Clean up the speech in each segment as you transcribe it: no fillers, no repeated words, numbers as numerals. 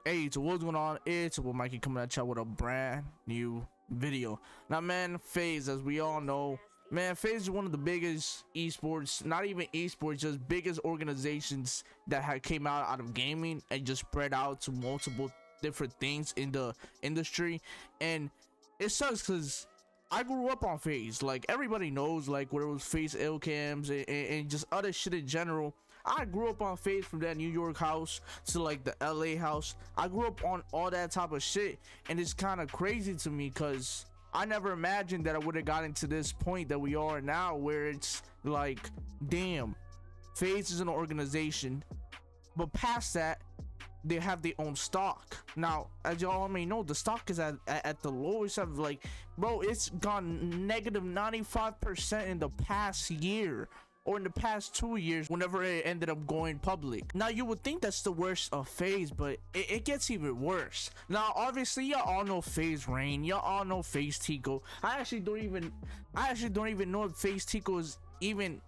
Hey, so what's going on? It's your boy Mikey coming at y'all with a brand new video. Now, man, FaZe, as we all know, man, FaZe is one of the biggest esports, not even esports, just biggest organizations that had came out of gaming and just spread out to multiple different things in the industry. And it sucks because I grew up on FaZe. Like, everybody knows, like, where it was FaZe L-cams and just other shit in general. I grew up on FaZe, from that New York house to like the LA house. I grew up on all that type of shit, and it's kind of crazy to me because I never imagined that I would have gotten to this point that we are now, where it's like, damn, FaZe is an organization, but past that, they have their own stock. Now, as y'all may know, the stock is at the lowest of, like, bro, it's gone negative 95% in the past year, or in the past 2 years, whenever it ended up going public. Now, you would think that's the worst of FaZe, but it gets even worse. Now, obviously, y'all all know FaZe Rain, y'all all know FaZe Teeqo. I actually don't even know if FaZe Teeqo is even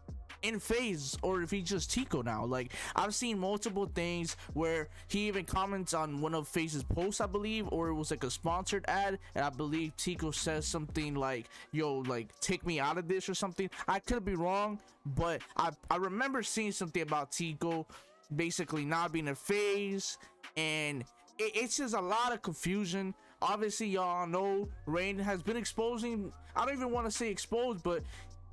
in FaZe, or if he's just Teeqo now. Like, I've seen multiple things where he even comments on one of FaZe's posts, I believe, or it was like a sponsored ad, and I believe Teeqo says something like, yo, like, take me out of this or something. I could be wrong, but I remember seeing something about Teeqo basically not being a FaZe, and it's just a lot of confusion. Obviously, y'all know Rain has been exposing, I don't even want to say exposed, but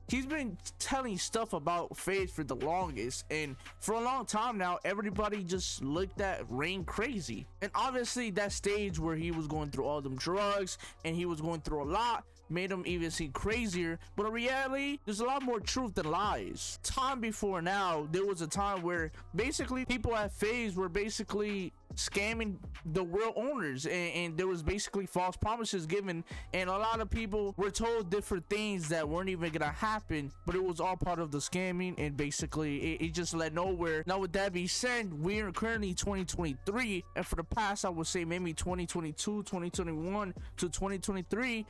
he's been telling stuff about FaZe for the longest, and for a long time now, everybody just looked at Rain crazy. And obviously, that stage where he was going through all them drugs and he was going through a lot made him even seem crazier. But in reality, there's a lot more truth than lies. Time before now, there was a time where basically people at FaZe were basically scamming the real owners, and there was basically false promises given, and a lot of people were told different things that weren't even gonna happen, but it was all part of the scamming, and basically it just led nowhere. Now, with that being said, we are currently 2023, and for the past, I would say maybe 2022, 2021 to 2023,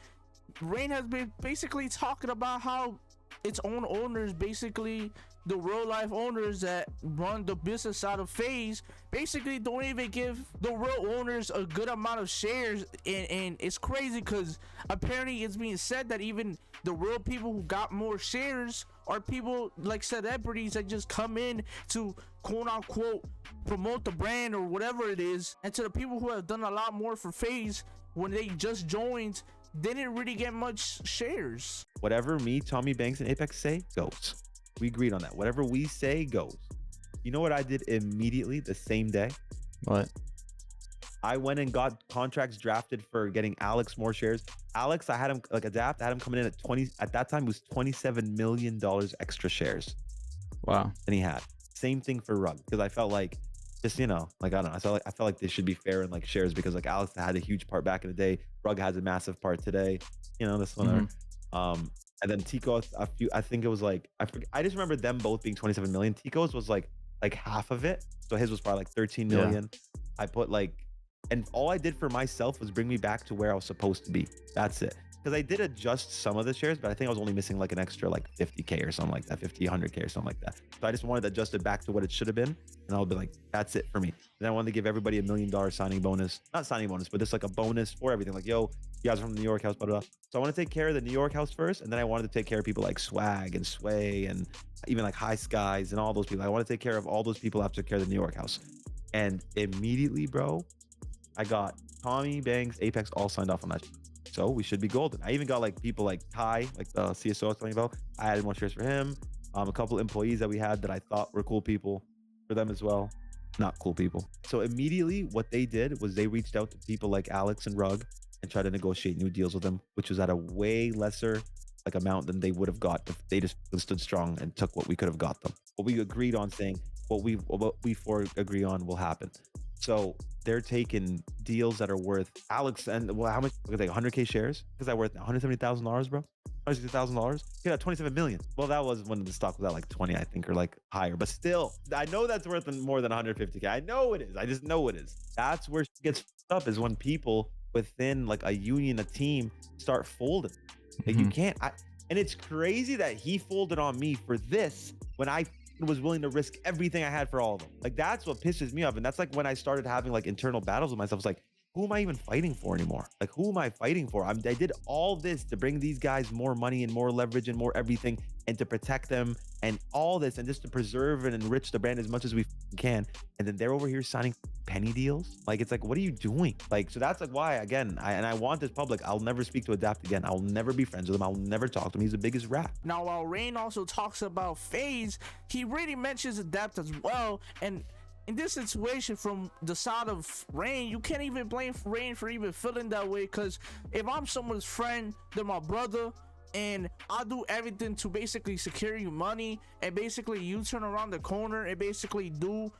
Rain has been basically talking about how its own owners, basically the real life owners that run the business side of FaZe, basically don't even give the real owners a good amount of shares. And it's crazy because apparently it's being said that even the real people who got more shares are people like celebrities that just come in to quote unquote promote the brand or whatever it is. And to the people who have done a lot more for FaZe when they just joined, didn't really get much shares. Whatever me, Tommy Banks, and Apex say goes. We agreed on that. Whatever we say goes. You know what I did immediately the same day? What? I went and got contracts drafted for getting Alex more shares. Alex, I had him like adapt. I had him coming in at 20. At that time, it was $27 million extra shares. Wow. And he had. Same thing for Rug, because I felt like, just, you know, like, I don't know. I felt like they should be fair in like shares, because like Alex had a huge part back in the day. Rug has a massive part today. You know, this one. And then Teeqo, I think it was like, I just remember them both being 27 million. Teeqo's was like half of it. So his was probably like 13 million. Yeah. I put like, and all I did for myself was bring me back to where I was supposed to be. That's it. Because I did adjust some of the shares, but I think I was only missing like an extra like 50K or something like that, 50, 100K or something like that. So I just wanted to adjust it back to what it should have been. And I'll be like, that's it for me. And I wanted to give everybody $1 million signing bonus, not signing bonus, but just like a bonus for everything. Like, yo, you guys are from the New York house, blah, blah, blah. So I want to take care of the New York house first. And then I wanted to take care of people like Swag and Sway and even like High Skies and all those people. I want to take care of all those people after care of the New York house. And immediately, bro, I got Tommy, Banks, Apex all signed off on that. So we should be golden. I even got like people like Ty, like the CSO I was talking about. I added more shares for him. A couple employees that we had that I thought were cool people for them as well. Not cool people. So immediately what they did was they reached out to people like Alex and Rug and tried to negotiate new deals with them, which was at a way lesser like amount than they would have got if they just stood strong and took what we could have got them. What we agreed on saying, what we agree on will happen. So they're taking deals that are worth Alex and well, how much? Like 100K shares because I worth $170,000, bro. $160,000. He got 27 million. Well, that was when the stock was at like 20, I think, or like higher. But still, I know that's worth more than 150K. I know it is. I just know it is. That's where it gets fucked up, is when people within like a union, a team, start folding. Like, you can't. And it's crazy that he folded on me for this when I was willing to risk everything I had for all of them. Like, that's what pisses me off. And that's like when I started having like internal battles with myself. It's like, who am I even fighting for anymore? Like, who am I fighting for? I did all this to bring these guys more money and more leverage and more everything, and to protect them and all this, and just to preserve and enrich the brand as much as we can. And then they're over here signing penny deals. Like, it's like, what are you doing? Like, so that's like why, again, I want this public. I'll never speak to Adapt again. I'll never be friends with him. I'll never talk to him. He's the biggest rat. Now, while Rain also talks about FaZe, he really mentions Adapt as well. And in this situation, from the side of Rain, you can't even blame Rain for even feeling that way, because if I'm someone's friend, they're my brother, and I do everything to basically secure you money, and basically you turn around the corner and basically do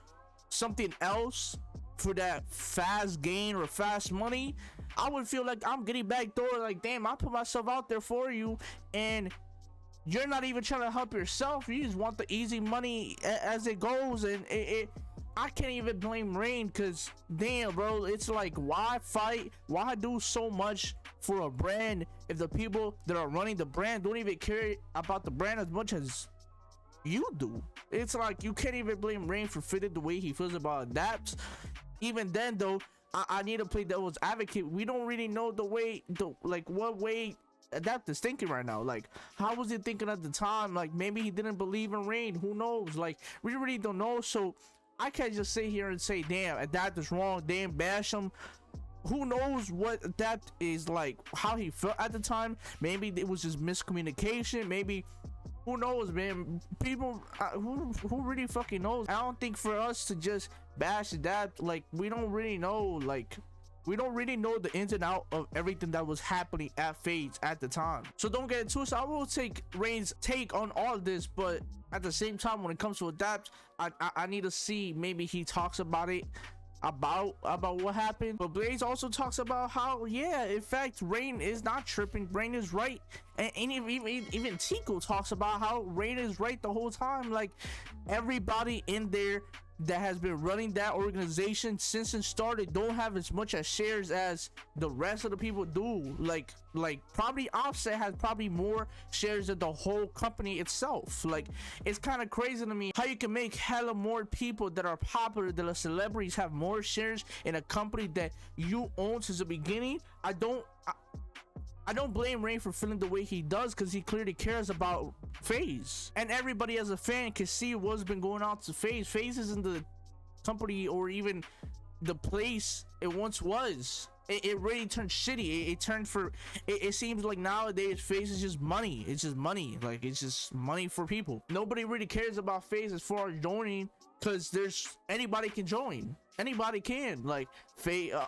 something else for that fast gain or fast money, I would feel like I'm getting backdoor. Like, damn, I put myself out there for you, and you're not even trying to help yourself. You just want the easy money as it goes. And I can't even blame Rain, because damn, bro, it's like, why fight? Why do so much for a brand if the people that are running the brand don't even care about the brand as much as you do? It's like, you can't even blame Rain for feeling the way he feels about Adapt. Even then, though, I need to play devil's advocate. We don't really know what way Adapt is thinking right now. Like, how was he thinking at the time? Like, maybe he didn't believe in Rain. Who knows? Like, we really don't know. So I can't just sit here and say, damn, Adapt is wrong, damn, bash him. Who knows what Adapt is like, how he felt at the time. Maybe it was just miscommunication. Maybe, who knows, man? People, who really fucking knows? I don't think for us to just bash Adapt, like, we don't really know, like, we don't really know the ins and out of everything that was happening at FaZe at the time. So don't get into it. So I will take Rain's take on all of this, but at the same time, when it comes to Adapt, I need to see, maybe he talks about it, about what happened. But Blaze also talks about how, yeah, in fact, Rain is not tripping. Rain is right. And even Teeqo talks about how Rain is right the whole time. Like, everybody in there that has been running that organization since it started don't have as much as shares as the rest of the people do. Like probably Offset has probably more shares than the whole company itself. Like, it's kind of crazy to me how you can make hella more people that are popular, that are celebrities, have more shares in a company that you own since the beginning. I don't blame Rain for feeling the way he does, because he clearly cares about FaZe, and everybody as a fan can see what's been going on to FaZe. FaZe isn't the company or even the place it once was. It really turned shitty. It seems like nowadays FaZe is just money. It's just money. Like, it's just money for people. Nobody really cares about FaZe as far as joining, because anybody can join. Anybody can. Like,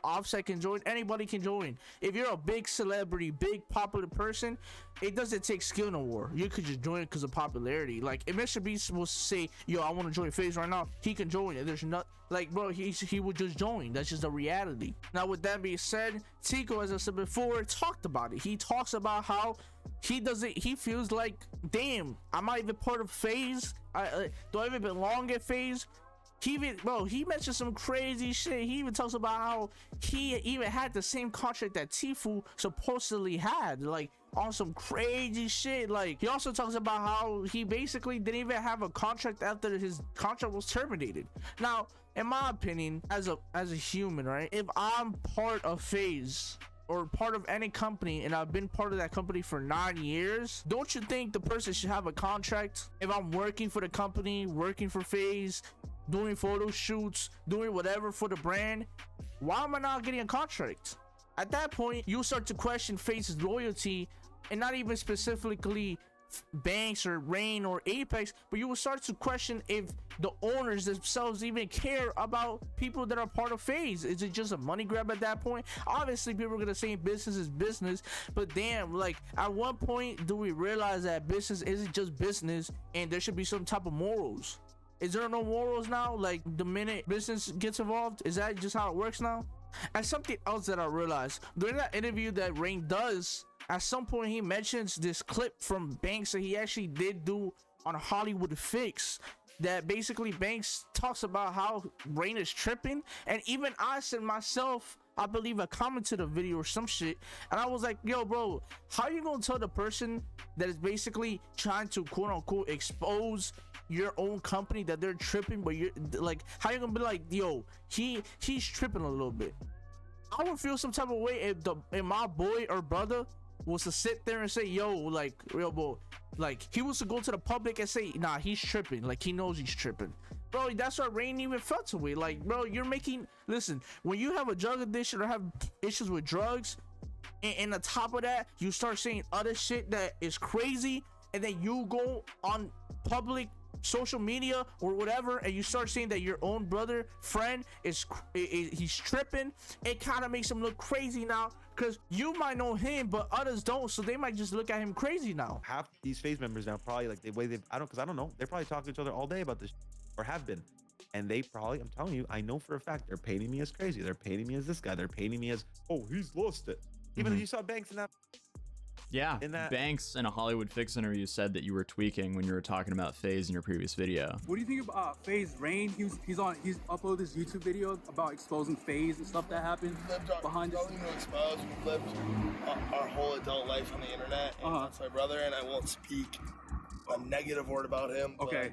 Offset can join. Anybody can join. If you're a big celebrity, big popular person, it doesn't take skill no more. You could just join because of popularity. Like, if Mr. Beast was to say, yo, I want to join FaZe right now, he can join it. There's not, like, bro, he would just join. That's just the reality. Now, with that being said, Teeqo, as I said before, talked about it. He talks about how he feels like, damn, I'm not even part of FaZe. Do I even belong at FaZe? He mentioned some crazy shit. He even talks about how he even had the same contract that Tfue supposedly had, like, on some crazy shit. Like, he also talks about how he basically didn't even have a contract after his contract was terminated. Now, in my opinion, as a human, right, if I'm part of FaZe or part of any company, and I've been part of that company for 9 years, don't you think the person should have a contract? If I'm working for the company, working for FaZe, doing photo shoots, doing whatever for the brand, why am I not getting a contract? At that point, you start to question FaZe's loyalty, and not even specifically Banks or Rain or Apex, but you will start to question if the owners themselves even care about people that are part of FaZe. Is it just a money grab at that point? Obviously, people are gonna say business is business, but damn, like, at what point do we realize that business isn't just business and there should be some type of morals? Is there no morals now? Like, the minute business gets involved, is that just how it works now? And something else that I realized during that interview that Rain does, at some point he mentions this clip from Banks that he actually did do on Hollywood Fix, that basically Banks talks about how Rain is tripping. And even I said myself, I believe I commented a video or some shit, and I was like, yo bro, how you gonna tell the person that is basically trying to quote unquote expose your own company that they're tripping, but you're like, how you gonna be like, yo, he's tripping a little bit? I would feel some type of way if my boy or brother was to sit there and say, yo, like, real bro, like he was to go to the public and say, nah, he's tripping, like he knows he's tripping. Bro, that's why Rain even felt to it. Like, bro, you're making, listen, when you have a drug addiction or have issues with drugs, and on top of that, you start saying other shit that is crazy, and then you go on public social media or whatever, and you start saying that your own brother, friend, he's tripping, it kind of makes him look crazy now, because you might know him, but others don't, so they might just look at him crazy now. Half these FaZe members now probably like the way they've, I don't know, they're probably talking to each other all day about this, or have been, and they probably, I'm telling you, I know for a fact, they're painting me as crazy, they're painting me as this guy, they're painting me as, oh, he's lost it. Even if you saw Banks in that. Yeah, Banks in a Hollywood Fix interview said that you were tweaking when you were talking about FaZe in your previous video. What do you think about FaZe Rain? He's uploaded this YouTube video about exposing FaZe and stuff that happened behind the scenes. We've lived our whole adult life on the internet, and that's my brother, and I won't speak a negative word about him. Okay.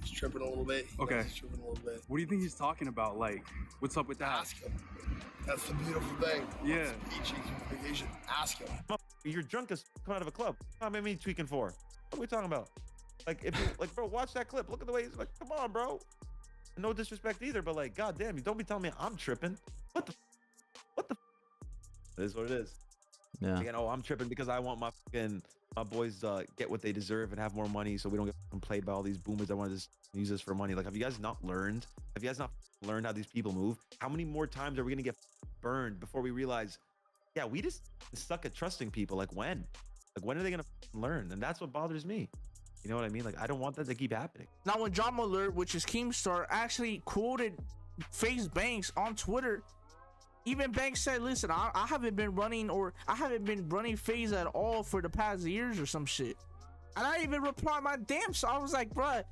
He's tripping a little bit. Okay. He's tripping a little bit. What do you think he's talking about? Like, what's up with that? Ask him. That's the beautiful thing. Yeah. Each communication. Ask him. You're drunk as come out of a club. How many tweaking for? What are we talking about? Like, if you like, bro, watch that clip. Look at the way he's like, come on, bro. No disrespect either, but like, goddamn, you don't be telling me I'm tripping. What the? It is what it is. Yeah. Again, oh, I'm tripping because I want my boys get what they deserve and have more money, so we don't get played by all these boomers that want to just use this for money. Like, have you guys not learned? Have you guys not learned how these people move? How many more times are we gonna get burned before we realize, yeah, we just suck at trusting people? Like, when are they gonna learn? And that's what bothers me. You know what I mean? Like, I don't want that to keep happening. Now, when Drama Alert, which is Keemstar, actually quoted FaZe Banks on Twitter, even Banks said, listen, I haven't been running FaZe at all for the past years or some shit. And I even replied my damn self. I was like, bruh,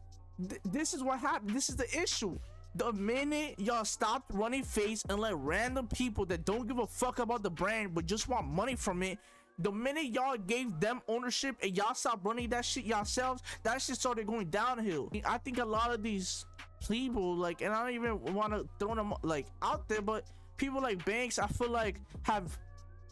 this is what happened. This is the issue. The minute y'all stopped running FaZe and let random people that don't give a fuck about the brand but just want money from it, the minute y'all gave them ownership and y'all stopped running that shit yourselves, that shit started going downhill. I think a lot of these people, like, and I don't even want to throw them like out there, but people like Banks, I feel like, have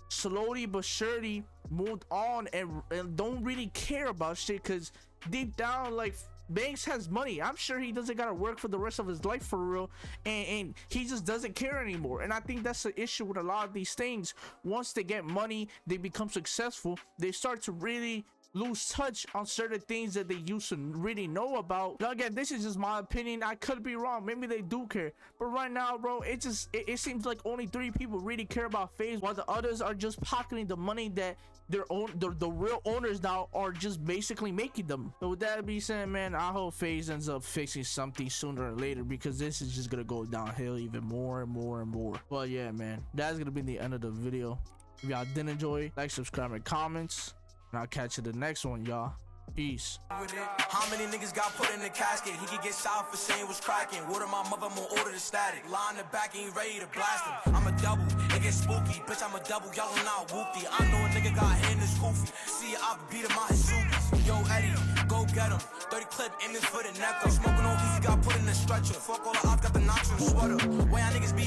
slowly but surely moved on and don't really care about shit, because deep down, like, Banks has money. I'm sure he doesn't gotta work for the rest of his life for real, and he just doesn't care anymore. And I think that's the issue with a lot of these things. Once they get money, they become successful, they start to really lose touch on certain things that they used to really know about. Now, again, this is just my opinion. I could be wrong. Maybe they do care, but right now, bro, it seems like only 3 people really care about FaZe, while the others are just pocketing the money that the real owners now are just basically making them. So with that being said, man, I hope FaZe ends up fixing something sooner or later, because this is just gonna go downhill even more and more and more. But yeah, man, that's gonna be the end of the video. If y'all did enjoy, like, subscribe, and comments. And I'll catch you the next one, y'all. Peace. How many niggas got put in the casket? He could get shot for saying what's cracking. Word of my mother, I'm gonna order the static. Lie in the back, ain't ready to blast him. I'm a double, it gets spooky. Bitch, I'm a double, y'all not whoopty. I know a nigga got hit in his goofy. See, I beat him out his shoes. Yo, Eddie, go get him. 30 clip in this for the neck up. Smoking on these, got put in the stretcher. Fuck all the ops, got the notch in the sweater. Way I niggas be